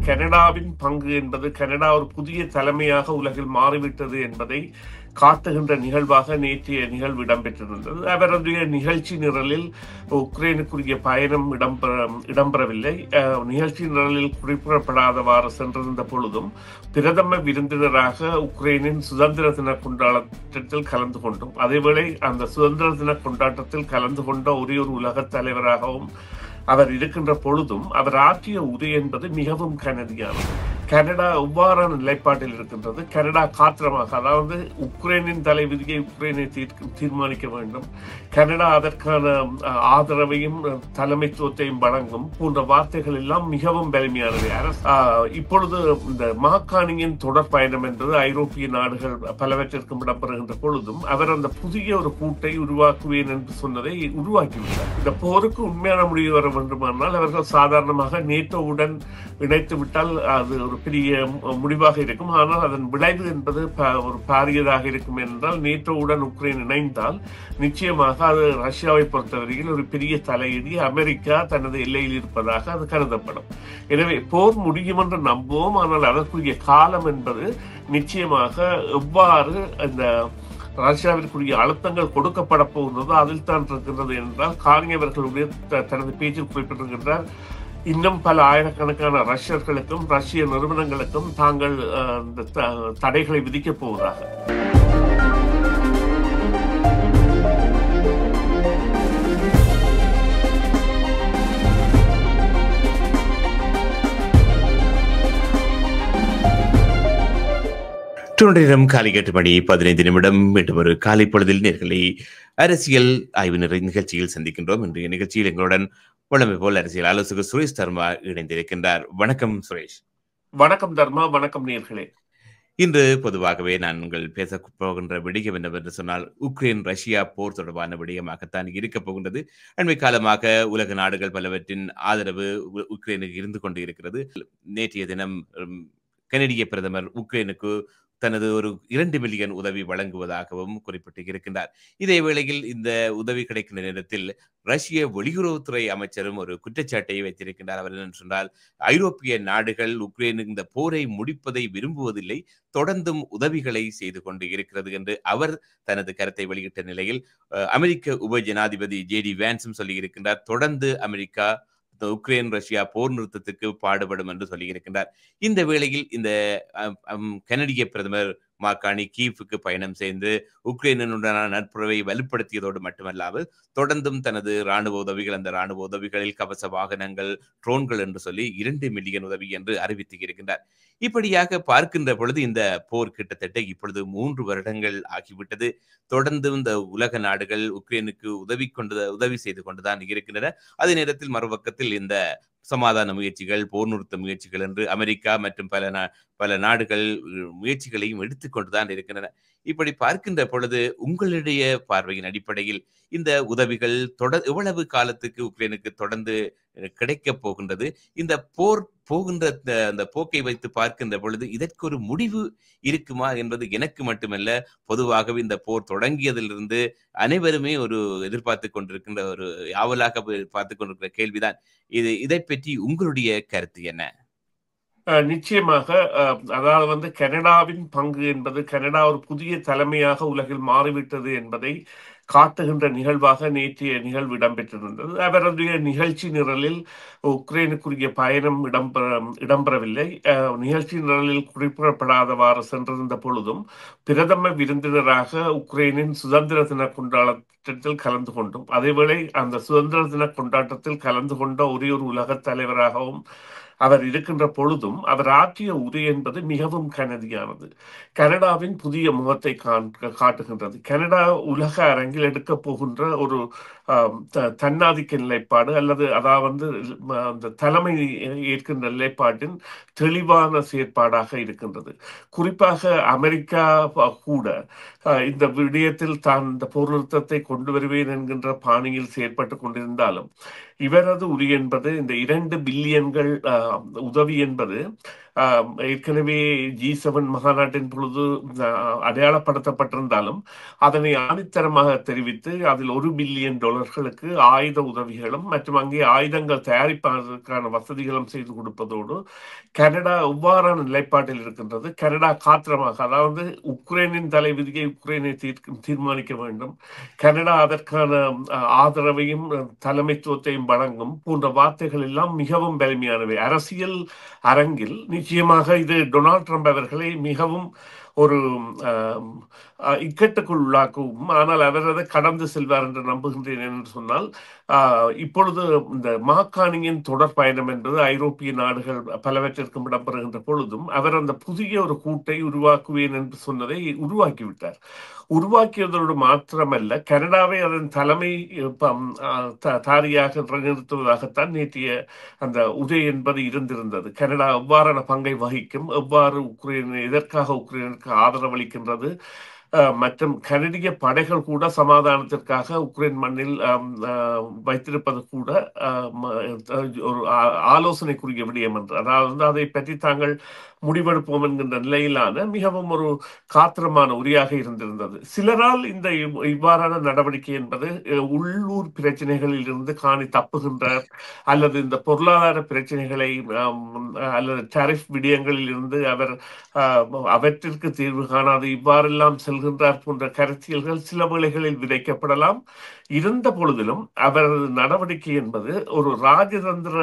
கனடாவின் பங்கு என்பது கனடா ஒரு புதிய தலைமையாக உலகில் மாறிவிட்டது என்பதை காட்டுகின்ற நிகழ்வாக நேற்றைய நிகழ்வு இடம்பெற்றிருந்தது. அவருடைய நிகழ்ச்சி நிரலில் உக்ரைனுக்குரிய பயணம் இடம்பெறவில்லை. நிகழ்ச்சி நிரலில் குறிப்பிடப்படாதவாறு சென்றிருந்த பொழுதும் பிரதம விருந்தினராக உக்ரைனின் சுதந்திர தின கொண்டாட்டத்தில் கலந்து கொண்டோம். அதேவேளை அந்த சுதந்திர தின கொண்டாட்டத்தில் கலந்து கொண்ட ஒரே ஒரு உலக தலைவராகவும் அவர் இருக்கின்ற பொழுதும் அவர் ஆற்றிய உரை என்பது மிகவும் கனதியானது. கனடா எவ்வாறான நிலைப்பாட்டில் இருக்கின்றது? கனடா காத்திரமாக, அதாவது உக்ரைனின் தலைவிதியை உக்ரைனை தீர்மானிக்க வேண்டும், கனடா அதற்கான ஆதரவையும் தலைமைத்துவத்தையும் வழங்கும் போன்ற வார்த்தைகள் எல்லாம் மிகவும் வலிமையானவை. இப்பொழுது இந்த மாகாணியின் தொடர் பயணம் என்பது ஐரோப்பிய நாடுகள் பலவற்றிற்கும் இடம்பெறுகின்ற பொழுதும் அவர் அந்த புதிய ஒரு கூட்டை உருவாக்குவேன் என்று சொன்னதை உருவாக்கிவிட்டார். இந்த போருக்கு உண்மையான முடிவு வர வேண்டுமானால் அவர்கள் சாதாரணமாக நேட்டோவுடன் இணைத்து விட்டால் அது ஒரு பெரிய முடிவாக இருக்கும். ஆனால் அதன் விளைவு என்பது ஒரு பாரியதாக இருக்கும் என்றால் நேட்டோவுடன் உக்ரைன் இணைந்தால் நிச்சயமாக அது ரஷ்யாவை பொறுத்தவரையில் ஒரு பெரிய தலையீடு அமெரிக்கா தனது எல்லையில் இருப்பதாக அது கருதப்படும். எனவே போர் முடியும் என்று நம்புவோம். ஆனால் அதற்குரிய காலம் என்பது நிச்சயமாக எவ்வாறு இந்த ரஷ்யாவிற்குரிய அழுத்தங்கள் கொடுக்கப்பட போகின்றதோ அதில் தான் இருக்கின்றது என்றால் கார்னி அவர்களுடைய தனது பேச்சில் குறிப்பிட்டிருக்கின்றார், இன்னும் பல ஆயிரக்கணக்கான ரஷ்யர்களுக்கும் ரஷ்ய நிறுவனங்களுக்கும் தாங்கள் தடைகளை விதிக்கப் போவதாக. நேரம் காலை 8:15 மீண்டும் ஒரு காலை பொழுதில் நேர்களை அரசியல் ஆய்வு நிகழ்ச்சியில் சந்திக்கின்றோம். இன்றைய நிகழ்ச்சியில் எங்களுடன் வழமை போல் அரசியல் ஆலோசகர் சுரேஷ் தர்மா இணைந்திருக்கின்றார். வணக்கம் சுரேஷ். வணக்கம் தர்மா. வணக்கம் நேர்களே. இன்று பொதுவாகவே நான் உங்கள் பேச போகின்ற விடயம் என்னவென்று சொன்னால் உக்ரைன் ரஷ்யா போர் தொடர்பான விடயமாகத்தான் இருக்கப் போகின்றது. அண்மை காலமாக உலக நாடுகள் பலவற்றின் ஆதரவு உக்ரைனுக்கு இருந்து கொண்டு இருக்கிறது. நேற்றைய தினம் கனடிய பிரதமர் உக்ரைனுக்கு தனது ஒரு 2 மில்லியன் உதவி வழங்குவதாகவும் குறிப்பிட்டு இருக்கின்றார். இதே வேளையில் இந்த உதவி கிடைக்கின்ற நேரத்தில் ரஷ்ய வெளியுறவுத்துறை அமைச்சரும் ஒரு குற்றச்சாட்டை வைத்திருக்கின்றார். அவர் என்ன சொன்னால், ஐரோப்பிய நாடுகள் உக்ரைனுக்கு இந்த போரை முடிப்பதை விரும்புவதில்லை, தொடர்ந்தும் உதவிகளை செய்து கொண்டு இருக்கிறது என்று அவர் தனது கருத்தை வெளியிட்ட நிலையில் அமெரிக்க உப ஜனாதிபதி JD வான்ஸும் சொல்லியிருக்கின்றார், தொடர்ந்து அமெரிக்கா உக்ரைன் ரஷ்யா போர் நிறுத்தத்துக்கு பாடுபடும் என்று சொல்லியிருக்கின்றார். இந்த வேளையில் இந்த கனடிய பிரதமர் மார்கானி கீவுக்கு பயணம் செய்து உக்ரைனுடனான நட்புறவை வலுப்படுத்தியதோடு மட்டுமல்லாமல் தொடர்ந்தும் தனது ராணுவ உதவிகள், அந்த ராணுவ உதவிகளில் கவச வாகனங்கள், ட்ரோன்கள் என்று சொல்லி 2 மில்லியன் உதவி என்று அறிவித்து இருக்கின்றார். இப்படியாக பார்க்கின்ற பொழுது இந்த போர் கிட்டத்தட்ட இப்பொழுது 3 வருடங்கள் ஆகிவிட்டது. தொடர்ந்து இந்த உலக நாடுகள் உக்ரைனுக்கு உதவி செய்து கொண்டுதான் இருக்கின்றன. அதே நேரத்தில் மறுபக்கத்தில் இந்த சமாதான முயற்சிகள், போர் நிறுத்த முயற்சிகள் என்று அமெரிக்கா மற்றும் பல நாடுகள் முயற்சிகளையும் எடுத்துக்கொண்டுதான் இருக்கின்றன. இப்படி பார்க்கின்ற பொழுது உங்களுடைய பார்வையின் அடிப்படையில் இந்த உதவிகள் எவ்வளவு காலத்துக்கு உக்ரைனுக்கு தொடர்ந்து கிடைக்கப் போகின்றது? இந்த போர் போகின்ற அந்த போக்கை வைத்து பார்க்கின்ற பொழுது இதற்கு ஒரு முடிவு இருக்குமா என்பது எனக்கு மட்டுமல்ல, பொதுவாகவே இந்த போர் தொடங்கியதிலிருந்து அனைவருமே ஒரு எதிர்பார்த்து கொண்டிருக்கின்ற ஒரு ஆவலாக பார்த்து கொண்டிருக்கிற கேள்விதான். இதை பற்றி உங்களுடைய கருத்து என்ன? நிச்சயமாக, அதாவது கனடாவின் பங்கு என்பது கனடா ஒரு புதிய தலைமையாக உலகில் மாறிவிட்டது என்பதை காட்டுகின்ற நிகழ்வாக நேற்றைய நிகழ்வு இடம்பெற்றிருந்தது. அவருடைய நிகழ்ச்சி நிரலில் உக்ரைனுக்குரிய பயணம் இடம்பெறவில்லை. நிகழ்ச்சி நிரலில் குறிப்பிடப்படாதவாறு சென்றிருந்த பொழுதும் பிரதம விருந்தினராக உக்ரைனின் சுதந்திர தின கொண்டாட்டத்தில் கலந்து கொண்டோம். அதேவேளை அந்த சுதந்திர தின கொண்டாட்டத்தில் கலந்து கொண்ட ஒரே ஒரு உலக தலைவராகவும் அவர் இருக்கின்ற பொழுதும் அவர் ஆற்றிய உரை என்பது மிகவும் கனதியானது. கனடாவின் புதிய முகத்தை காட்டுகின்றது. கனடா உலக அரங்கில் எடுக்கப் போகின்ற ஒரு தன்னாதிக்க நிலைப்பாடு அல்லது அதாவது அந்த தலைமை ஏற்கின்ற நிலைப்பாட்டின் தெளிவான செயற்பாடாக இருக்கின்றது. குறிப்பாக அமெரிக்கா கூட இந்த விடயத்தில் தான் இந்த போர் நிறுத்தத்தை கொண்டு வருவேன் என்கின்ற பாணியில் செயற்பட்டு கொண்டிருந்தாலும் இவரது உரி என்பது இந்த 2 பில்லியன்கள் உதவி என்பது ஏற்கனவே G7 மகாநாட்டின் பொழுது அடையாளப்படுத்தப்பட்டிருந்தாலும் அதனை ஆணித்தரமாக தெரிவித்து அதில் $1 பில்லியன் டாலர்களுக்கு ஆயுத உதவிகளும் மற்றும் அங்கே ஆயுதங்கள் தயாரிப்பதற்கான வசதிகளும் செய்து கொடுப்பதோடு கனடா எவ்வாறான நிலைப்பாட்டில் இருக்கின்றது. கனடா காத்திரமாக, அதாவது உக்ரைனின் தலைவிதியை உக்ரைனை தீர்மானிக்க வேண்டும், கனடா அதற்கான ஆதரவையும் தலைமைத்துவத்தையும் வழங்கும் போன்ற வார்த்தைகள் எல்லாம் மிகவும் வலிமையானவை. அரசியல் அரங்கில் நிச்சயமாக இது டொனால்ட் ட்ரம்ப் அவர்களை மிகவும் ஒரு இக்கட்டுக்குள் உள்ளாக்கும். ஆனால் அவர் அதை கடந்து செல்வார் என்று நம்புகின்றேன். என்று சொன்னால் இப்பொழுது இந்த மாக்காணியின் தொடர் பயணம் என்பது ஐரோப்பிய நாடுகள் பலவற்றிற்கும் இடம்பெறுகின்ற பொழுதும் அவர் அந்த புதிய ஒரு கூட்டை உருவாக்குவேன் என்று சொன்னதை உருவாக்கிவிட்டார். உருவாக்கியதோடு மாத்திரமல்ல, கனடாவை அதன் தலைமை தாரியாக நிறுத்துவதாகத்தான் நேற்றைய அந்த உரை என்பது இருந்திருந்தது. கனடா எவ்வாறான பங்கை வகிக்கும், எவ்வாறு எதற்காக உக்ரைனுக்கு ஆதரவளிக்கின்றது, மற்றும் கனடிய படைகள் கூட சமாதானத்திற்காக உக்ரைன் மண்ணில் வைத்திருப்பது கூட ஒரு ஆலோசனைக்குரிய விடயம் என்று, அதாவது அதை பற்றி தாங்கள் முடிவெடுப்போம் என்கின்ற நிலையிலான மிகவும் ஒரு காத்திரமான உரையாக இருந்திருந்தது. சிலரால் இந்த இவ்வாறான நடவடிக்கை என்பது உள்ளூர் பிரச்சனைகளில் இருந்து காணி தப்புகின்றார், அல்லது இந்த பொருளாதார பிரச்சனைகளை அல்லது டாரிஃப் விடயங்களில் இருந்து அவர் அவற்றிற்கு தீர்வு காணாது இவ்வாறெல்லாம் செல்கின்றார் போன்ற கருத்தியல்கள் சில வேளைகளில் விதைக்கப்படலாம். இருந்த பொழுதிலும் அவரது நடவடிக்கை என்பது ஒரு ராஜதந்திர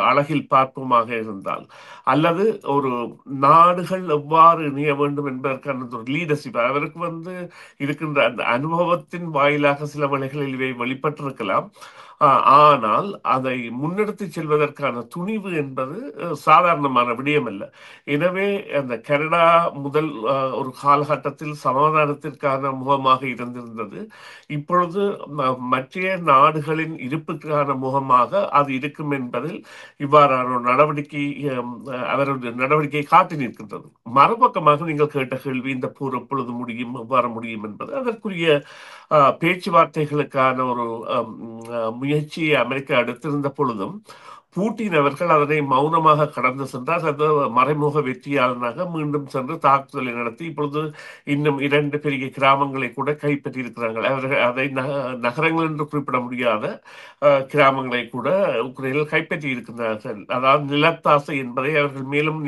அழகில் பார்ப்போமாக இருந்தால், அல்லது ஒரு நாடுகள் எவ்வாறு இணைய வேண்டும் என்பதற்கான ஒரு லீடர்ஷிப் அவருக்கு இருக்கின்ற அந்த அனுபவத்தின் வாயிலாக சில வேளைகளில் இவை வெளிப்பட்டிருக்கலாம். ஆனால் அதை முன்னெடுத்து செல்வதற்கான துணிவு என்பது சாதாரணமான விடயம் அல்ல. எனவே அந்த கனடா முதல் ஒரு காலகட்டத்தில் சமாதானத்திற்கான முகமாக இருந்திருந்தது. இப்பொழுது மற்ற நாடுகளின் இருப்புக்கான முகமாக அது இருக்கும் என்பதில் இவ்வாறான ஒரு நடவடிக்கை அவருடைய நடவடிக்கை காட்டி நிற்கின்றது. மறுபக்கமாக நீங்கள் கேட்ட கேள்வி, இந்த போர் எப்பொழுது முடியும், எவ்வாறு முடியும் என்பது, அதற்குரிய பேச்சுவார்த்தைகளுக்கான ஒரு முயற்சியை அமெரிக்கா எடுத்திருந்த பொழுதும் பூட்டின் அவர்கள் அதனை மௌனமாக கடந்து சென்றார். அது மறைமுக வெற்றியாளனாக மீண்டும் சென்று தாக்குதலை நடத்தி இப்பொழுது இன்னும் 2 பெரிய கிராமங்களை கூட கைப்பற்றி இருக்கிறார்கள். அவர்கள் அதை நகரங்கள் என்று குறிப்பிட முடியாத கிராமங்களை கூட உக்ரைனில் கைப்பற்றி இருக்கின்றார்கள். அதாவது நிலத்தாசை என்பதை அவர்கள் மேலும்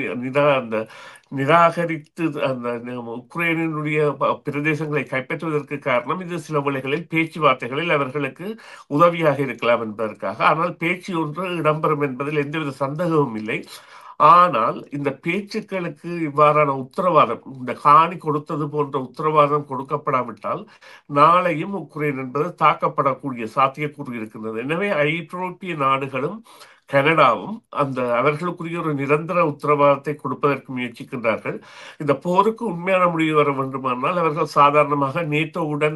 நிராகரித்து அந்த உக்ரைனுடைய பிரதேசங்களை கைப்பற்றுவதற்கு காரணம் இது சில வேளைகளில் பேச்சுவார்த்தைகளில் அவர்களுக்கு உதவியாக இருக்கலாம் என்பதற்காக. ஆனால் பேச்சு ஒன்று இடம்பெறும் என்பதில் எந்தவித சந்தேகமும் இல்லை. ஆனால் இந்த பேச்சுக்களுக்கு இவ்வாறான உத்தரவாதம், இந்த காணி கொடுத்தது போன்ற உத்தரவாதம் கொடுக்கப்படாவிட்டால் நாளையும் உக்ரைன் என்பது தாக்கப்படக்கூடிய சாத்தியக்கூறு இருக்கின்றது. எனவே ஐரோப்பிய நாடுகளும் கனடாவும் அந்த அவர்களுக்குரிய ஒரு நிரந்தர உத்தரவாதத்தை கொடுப்பதற்கு முயற்சிக்கின்றார்கள். இந்த போருக்கு உண்மையான முடிவு வர வேண்டுமானால் அவர்கள் சாதாரணமாக நேட்டோவுடன்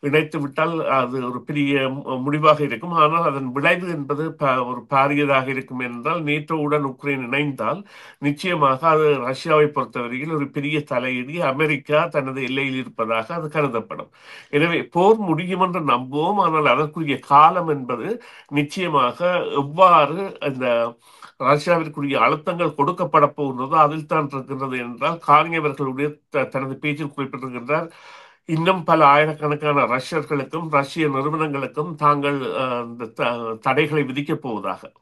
இணைத்து விட்டால் அது ஒரு பெரிய முடிவாக இருக்கும். ஆனால் அதன் விளைவு என்பது ஒரு பாரியதாக இருக்கும். என்றால் நேட்டோவுடன் உக்ரைன் இணைந்தால் நிச்சயமாக அது ரஷ்யாவை பொறுத்தவரையில் ஒரு பெரிய தலையீடு, அமெரிக்கா தனது எல்லையில் இருப்பதாக அது கருதப்படும். எனவே போர் முடியும் என்று நம்புவோம். ஆனால் அதற்குரிய காலம் என்பது நிச்சயமாக எவ்வாறு இந்த ரஷ்யாவிற்குரிய அழுத்தங்கள் கொடுக்கப்பட போகின்றதோ அதில் தான் இருக்கின்றது என்றால், கார்னி அவர்களுடைய தனது பேச்சில் குறிப்பிட்டிருக்கின்றார், இன்னும் பல ஆயிரக்கணக்கான ரஷ்யர்களுக்கும் ரஷ்ய நிறுவனங்களுக்கும் தாங்கள் தடைகளை விதிக்கப் போவதாக.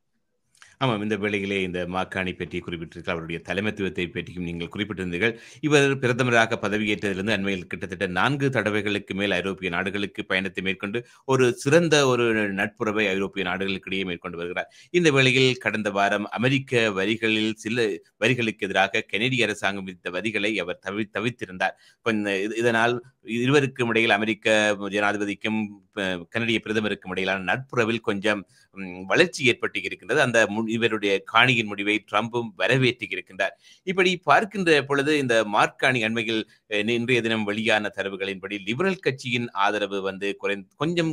ஆமாம், இந்த வேளையிலே இந்த மாக்காணி பற்றி குறிப்பிட்டிருக்க அவருடைய தலைமைத்துவத்தை பற்றியும் நீங்கள் குறிப்பிட்டிருந்தீர்கள். இவர் பிரதமராக பதவியேற்றதிலிருந்து அண்மையில் கிட்டத்தட்ட 4 தடவைகளுக்கு மேல் ஐரோப்பிய நாடுகளுக்கு பயணத்தை மேற்கொண்டு ஒரு சிறந்த ஒரு நட்புறவை ஐரோப்பிய நாடுகளுக்கிடையே மேற்கொண்டு வருகிறார். இந்த வேளையில் கடந்த வாரம் அமெரிக்க வரிகளில் சில வரிகளுக்கு எதிராக கெனடிய அரசாங்கம் விதித்த வரிகளை அவர் தவிர்த்திருந்தார். இதனால் இருவருக்கும் இடையில் அமெரிக்க ஜனாதிபதிக்கும் கனடிய பிரதமருக்கும் இடையிலான நட்புறவில் கொஞ்சம் வளர்ச்சி ஏற்பட்டு இருக்கின்றது. அந்த இவருடைய காணியின் முடிவை ட்ரம்பும் வரவேற்றி இருக்கின்றார். இப்படி பார்க்கின்ற பொழுது இந்த மார்க்காணி அண்மையில் இன்றைய தினம் வெளியான தரவுகளின்படி லிபரல் கட்சியின் ஆதரவு கொஞ்சம்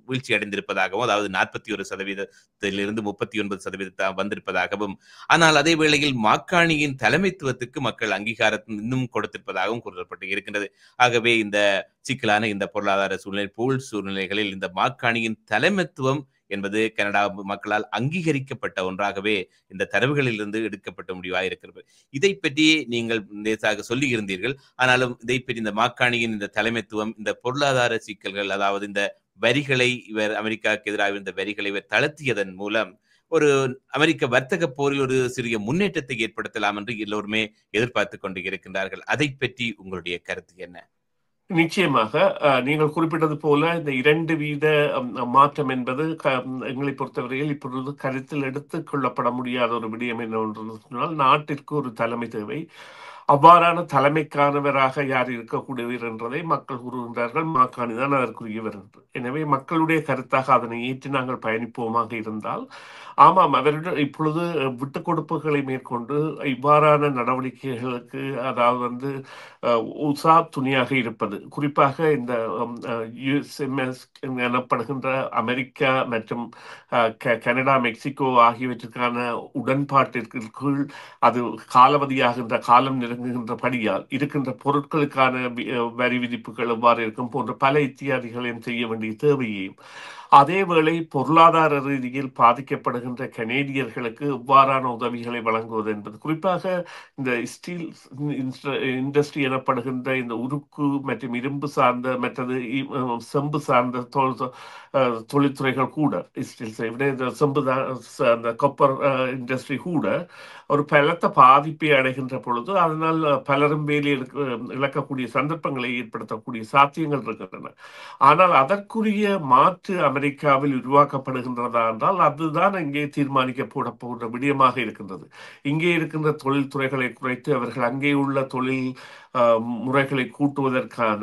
வீழ்ச்சி அடைந்திருப்பதாகவும், அதாவது 41% 39% வந்திருப்பதாகவும், ஆனால் அதே வேளையில் மாக்காணியின் தலைமைத்துவத்துக்கு மக்கள் அங்கீகாரத்தை இன்னும் கொடுத்திருப்பதாகவும் கூறப்பட்டு இருக்கின்றது. ஆகவே இந்த சிக்கலான இந்த பொருளாதார சூழ்நிலைகளில் இந்த மாக்காணியின் தலைமைத்துவம் என்பது கனடா மக்களால் அங்கீகரிக்கப்பட்ட ஒன்றாகவே இந்த தரவுகளிலிருந்து எடுக்கப்பட்ட முடிவாக இருக்கிறது. இதை பற்றி நீங்கள் லேசாக சொல்லி இருந்தீர்கள். ஆனாலும் இதை பற்றி இந்த மாக்காணியின் இந்த தலைமைத்துவம், இந்த பொருளாதார சிக்கல்கள், அதாவது இந்த வரிகளை இவர் அமெரிக்காவுக்கு எதிராக இருந்த வரிகளை இவர் தளர்த்தியதன் மூலம் ஒரு அமெரிக்க வர்த்தக போரில் ஒரு சிறிய முன்னேற்றத்தை ஏற்படுத்தலாம் என்று எல்லோருமே எதிர்பார்த்து கொண்டு இருக்கின்றார்கள். அதை பற்றி உங்களுடைய கருத்து என்ன? நிச்சயமாக நீங்கள் குறிப்பிட்டது போல இந்த 2 வீத மாற்றம் என்பது எங்களை பொறுத்தவரையில் இப்பொழுது கருத்தில் எடுத்துக் கொள்ளப்பட முடியாத ஒரு விடயம் என்னவென்று சொன்னால், நாட்டிற்கு ஒரு தலைமை தேவை. அவ்வாறான தலைமைக்கானவராக யார் இருக்கக்கூடியவர் என்றதை மக்கள் கூறுகின்றார்கள். மாக்காணி தான் அதற்குரியவர் என்று. எனவே மக்களுடைய கருத்தாக அதனை ஏற்றி நாங்கள் பயணிப்போமாக இருந்தால், ஆமாம், அவர்கள் இப்பொழுது விட்டுக் கொடுப்புகளை மேற்கொண்டு இவ்வாறான நடவடிக்கைகளுக்கு, அதாவது வந்து உசா துணியாக இருப்பது, குறிப்பாக இந்த USMS எனப்படுகின்ற அமெரிக்கா மற்றும் கனடா, மெக்சிகோ ஆகியவற்றுக்கான உடன்பாட்டிற்கு கீழ் அது காலாவதியாகின்ற காலம் நெருங்குகின்றபடியால் இருக்கின்ற பொருட்களுக்கான வரி விதிப்புகள் எவ்வாறு இருக்கும் போன்ற பல இத்தியாதிகளையும் செய்ய வேண்டிய தேவையையும், அதேவேளை பொருளாதார ரீதியில் பாதிக்கப்படுகின்ற கனேடியர்களுக்கு எவ்வாறான உதவிகளை வழங்குவது என்பது, குறிப்பாக இந்த ஸ்டீல் இண்டஸ்ட்ரி எனப்படுகின்ற இந்த உருக்கு மற்றும் இரும்பு சார்ந்த மற்றது செம்பு சார்ந்த தொழில்துறைகள் கூட, இந்த செம்பு அந்த கொப்பர் இண்டஸ்ட்ரி கூட ஒரு பலத்த பாதிப்பை அடைகின்ற பொழுது அதனால் பலரும் வேலை இழக்கக்கூடிய சந்தர்ப்பங்களை ஏற்படுத்தக்கூடிய சாத்தியங்கள் இருக்கின்றன. ஆனால் அதற்குரிய மாற்று அமெரிக்காவில் உருவாக்கப்படுகின்றதா என்றால் அதுதான் இங்கே தீர்மானிக்கப்பட போகின்ற விடயமாக இருக்கின்றது. இங்கே இருக்கின்ற தொழில்துறைகளை குறைத்து அவர்கள் அங்கே உள்ள தொழில் முறைகளை கூட்டுவதற்கான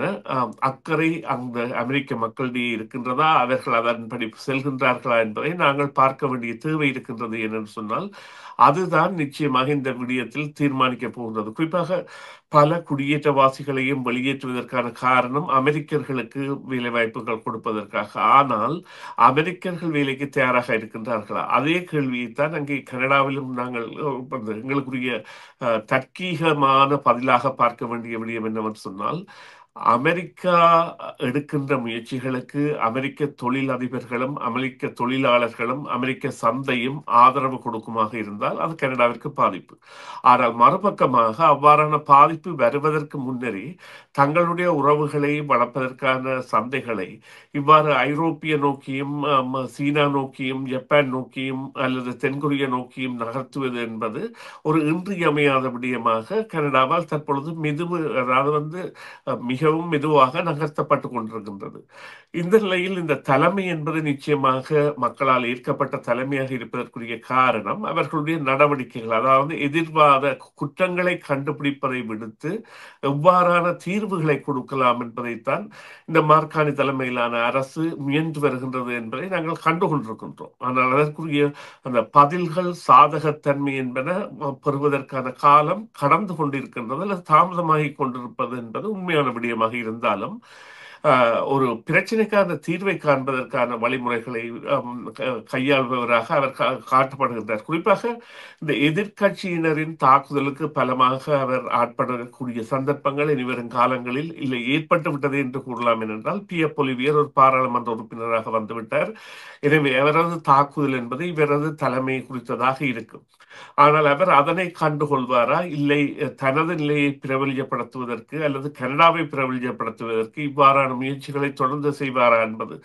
அக்கறை அந்த அமெரிக்க மக்களிடையே இருக்கின்றதா, அவர்கள் அதன்படி செல்கின்றார்களா என்பதை நாங்கள் பார்க்க வேண்டிய தேவை இருக்கின்றது. என்று சொன்னால் அதுதான் நிச்சயமாக இந்த விடயத்தில் தீர்மானிக்க போகின்றது. குறிப்பாக பல குடியேற்றவாசிகளையும் வெளியேற்றுவதற்கான காரணம் அமெரிக்கர்களுக்கு வேலை வாய்ப்புகள் கொடுப்பதற்காக. ஆனால் அமெரிக்கர்கள் வேலைக்கு தயாராக இருக்கின்றார்களா? அதே கேள்வியைத்தான் அங்கே கனடாவிலும் நாங்கள் எங்களுக்குரிய தர்க்கீகமான பதிலாக பார்க்க வேண்டிய விடயம் என்னவென்று சொன்னால், அமெரிக்கா எடுக்கின்ற முயற்சிகளுக்கு அமெரிக்க தொழில் அதிபர்களும் அமெரிக்க தொழிலாளர்களும் அமெரிக்க சந்தையும் ஆதரவு கொடுக்குமாக இருந்தால் அது கனடாவிற்கு பாதிப்பு. ஆனால் மறுபக்கமாக அவ்வாறான பாதிப்பு வருவதற்கு முன்னரே தங்களுடைய உறவுகளை வளர்ப்பதற்கான சந்தைகளை இவ்வாறு ஐரோப்பிய நோக்கியும் சீனா நோக்கியும் ஜப்பான் நோக்கியும் அல்லது தென்கொரியா நோக்கியும் நகர்த்துவது என்பது ஒரு இன்றியமையாத விடயமாக கனடாவால் தற்பொழுது அதாவது வந்து மிகவும் மெதுவாக நகர்த்தப்பட்டு கொண்டிருக்கின்றது. இந்த நிலையில் இந்த தலைமை என்பது நிச்சயமாக மக்களால் ஏற்கப்பட்ட தலைமையாக இருப்பதற்குரிய காரணம் அவர்களுடைய நடவடிக்கைகள், அதாவது எதிர்வாத குற்றங்களை கண்டுபிடிப்பதை விடுத்து எவ்வாறான தீர்வுகளை கொடுக்கலாம் என்பதைத்தான் இந்த மார்காணி தலைமையிலான அரசு முயன்று வருகின்றது என்பதை நாங்கள் கண்டுகொண்டிருக்கின்றோம். ஆனால் அதற்குரிய அந்த பதில்கள் சாதகத்தன்மை என்பன பெறுவதற்கான காலம் கடந்து கொண்டிருக்கின்றது அல்லது தாமதமாகி கொண்டிருப்பது என்பது உண்மையான விடயமாக இருந்தாலும், ஒரு பிரச்சனைக்கான தீர்வை காண்பதற்கான வழிமுறைகளை கையாள்பவராக அவர் காட்டப்படுகின்றார். குறிப்பாக இந்த எதிர்கட்சியினரின் தாக்குதலுக்கு பலமாக அவர் ஆட்படக்கூடிய சந்தர்ப்பங்கள் இனிவரும் காலங்களில் இல்லை ஏற்பட்டு விட்டது என்று கூறலாம். ஏனென்றால் பியர் பொலிவியர் ஒரு பாராளுமன்ற உறுப்பினராக வந்துவிட்டார். எனவே அவரது தாக்குதல் என்பது இவரது தலைமை குறித்ததாக இருக்கும். ஆனால் அவர் அதனை கண்டுகொள்வாரா, இல்லை தனது நிலையை பிரபலியப்படுத்துவதற்கு அல்லது கனடாவை பிரபலியப்படுத்துவதற்கு இவ்வாறான முயற்சிகளை தொடர்ந்து செய்வாரா என்பது.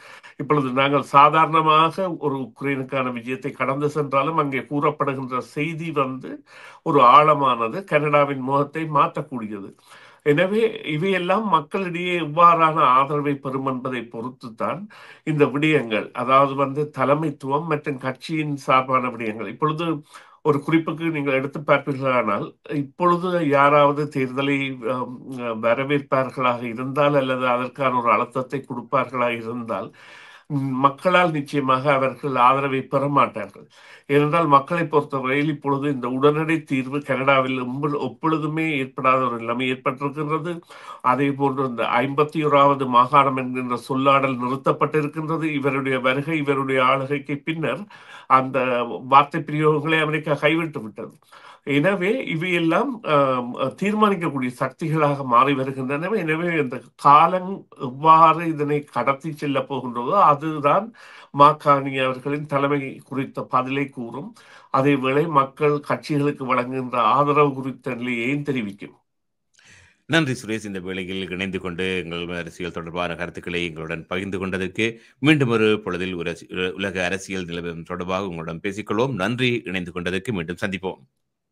இப்பொழுது நாங்கள் சாதாரணமாக ஒரு உக்ரைனுக்கான விஜயத்தை கடந்து சென்றாலும் அங்கே கூறப்படுகின்ற செய்தி வந்து ஒரு ஆழமானது, கனடாவின் முகத்தை மாற்றக்கூடியது. எனவே இவையெல்லாம் மக்களிடையே எவ்வாறான ஆதரவை பெறும் என்பதை பொறுத்துத்தான் இந்த விடயங்கள், அதாவது வந்து தலைமைத்துவம் மற்றும் கட்சியின் சார்பான விடயங்கள். இப்பொழுது ஒரு குறிப்புக்கு நீங்கள் எடுத்து பார்ப்பீர்களானால், இப்பொழுது யாராவது தேர்தலை வரவேற்பார்களாக இருந்தால் அல்லது அதற்கான ஒரு அழுத்தத்தை கொடுப்பார்களாக இருந்தால் மக்களால் நிச்சயமாக அவர்கள் ஆதரவை பெற மாட்டார்கள். ஏனென்றால் மக்களை பொறுத்தவரையில் இப்பொழுது இந்த உடனடி தீர்வு கனடாவில் எப்பொழுதுமே ஏற்படாத ஒரு நிலைமை ஏற்பட்டிருக்கின்றது. அதே போன்று இந்த 51வது மாகாணம் என்கின்ற சொல்லாடல் நிறுத்தப்பட்டிருக்கின்றது. இவருடைய வருகை, இவருடைய ஆளுகைக்கு பின்னர் அந்த வார்த்தை பிரயோகங்களை அமெரிக்கா கைவிட்டு விட்டது. எனவே இவையெல்லாம் தீர்மானிக்கக்கூடிய சக்திகளாக மாறி வருகின்றன. எனவே இந்த காலம் எவ்வாறு இதனை கடத்தி செல்ல போகின்றதோ அதுதான் மாக்காணி அவர்களின் தலைமை குறித்த பதிலை கூறும். அதேவேளை மக்கள் கட்சிகளுக்கு வழங்குகின்ற ஆதரவு குறித்த நிலையையும் தெரிவிக்கும். நன்றி சுரேஷ். இந்த வேளையில் இணைந்து கொண்டு எங்கள் அரசியல் தொடர்பான கருத்துக்களை எங்களுடன் பகிர்ந்து கொண்டதற்கு. மீண்டும் ஒரு பொழுதில் உலக அரசியல் நிலவரம் தொடர்பாக உங்களுடன் பேசிக்கொள்வோம். நன்றி, இணைந்து கொண்டதற்கு. மீண்டும் சந்திப்போம்.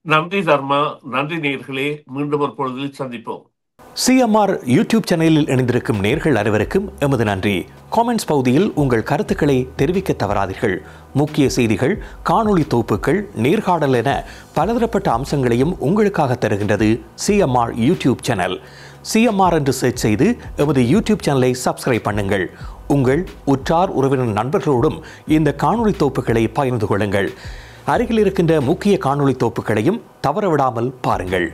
நன்றி தர்மா. நன்றி நேயர்களே. மீண்டும் ஒரு பொழுதில் சந்திப்போம். CMR யூடியூப் சேனலில் இணைந்திருக்கும் நேர்கள் அனைவருக்கும் எமது நன்றி. காமெண்ட்ஸ் பகுதியில் உங்கள் கருத்துக்களை தெரிவிக்க தவறாதீர்கள். முக்கிய செய்திகள், காணொளி தொகுப்புகள், நேர்காணல் என பலதரப்பட்ட அம்சங்களையும் உங்களுக்காக தருகின்றது CMR யூடியூப் சேனல். CMR என்று சர்ச் செய்து எமது யூடியூப் சேனலை சப்ஸ்கிரைப் பண்ணுங்கள். உங்கள் உற்றார் உறவினர் நண்பர்களோடும் இந்த காணொளி தொகுப்புகளை பகிர்ந்து கொள்ளுங்கள். அருகில் இருக்கின்ற முக்கிய காணொளி தொகுப்புகளையும் தவறவிடாமல் பாருங்கள்.